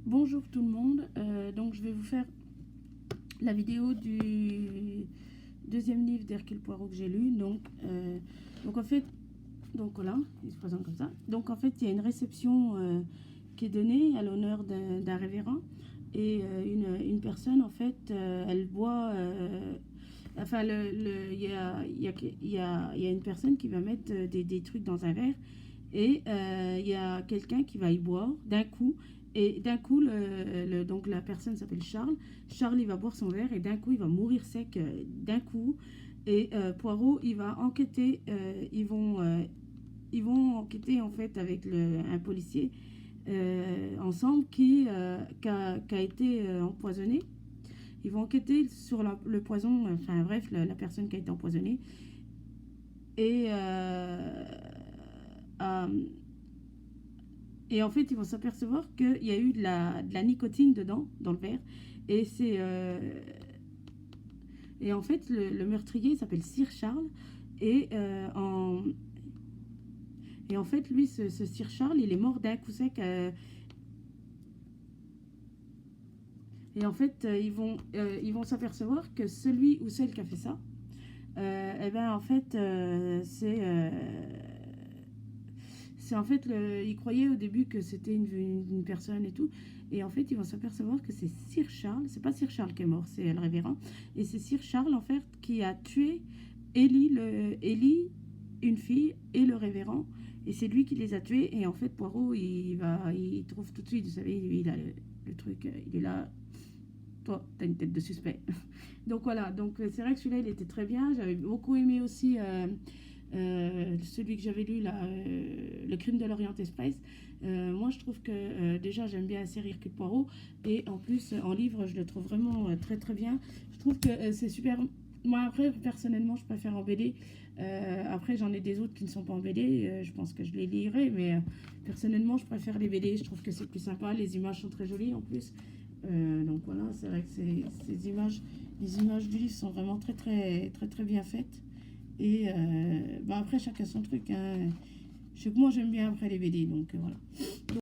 Bonjour tout le monde, donc je vais vous faire la vidéo du deuxième livre d'Hercule Poirot que j'ai lu. Donc en fait, donc voilà, il se présente comme ça. Donc en fait, il y a une réception qui est donnée à l'honneur d'un révérend et une personne en fait, elle boit. Enfin, il y a une personne qui va mettre des trucs dans un verre et il y a quelqu'un qui va y boire d'un coup. Et d'un coup, donc la personne s'appelle Charles. Charles, il va boire son verre et d'un coup, il va mourir sec d'un coup. Et Poirot, il va enquêter. Ils vont enquêter en fait avec un policier ensemble qui a été empoisonné. Ils vont enquêter sur le poison, enfin bref, la personne qui a été empoisonnée. Et euh, Et en fait, ils vont s'apercevoir qu'il y a eu de la nicotine dedans, dans le verre. Et et en fait, le meurtrier s'appelle Sir Charles. Et, et en fait, lui, ce Sir Charles, il est mort d'un coup sec. Et en fait, ils vont s'apercevoir que celui ou celle qui a fait ça, eh ben, en fait, c'est en fait, ils croyaient au début que c'était une personne et tout. Et en fait, ils vont s'apercevoir que c'est Sir Charles. C'est pas Sir Charles qui est mort, c'est le révérend. Et c'est Sir Charles, en fait, qui a tué Ellie, une fille, et le révérend. Et c'est lui qui les a tués. Et en fait, Poirot, il trouve tout de suite, vous savez, il a le truc, il est là. Toi, t'as une tête de suspect. Donc voilà, donc c'est vrai que celui-là, il était très bien. J'avais beaucoup aimé aussi celui que j'avais lu, là, Le Crime de l'Orient Express. Moi, je trouve que déjà, j'aime bien la série Hercule Poirot. Et en plus, en livre, je le trouve vraiment très très bien. Je trouve que c'est super. Moi, après, personnellement, je préfère en BD. Après, j'en ai des autres qui ne sont pas en BD. Je pense que je les lirai. Mais personnellement, je préfère les BD. Je trouve que c'est plus sympa. Les images sont très jolies en plus. Donc voilà, c'est vrai que ces images, les images du livre sont vraiment très très très très bien faites. Et bah après, chacun son truc, hein. Je sais que moi, j'aime bien après les BD, donc voilà.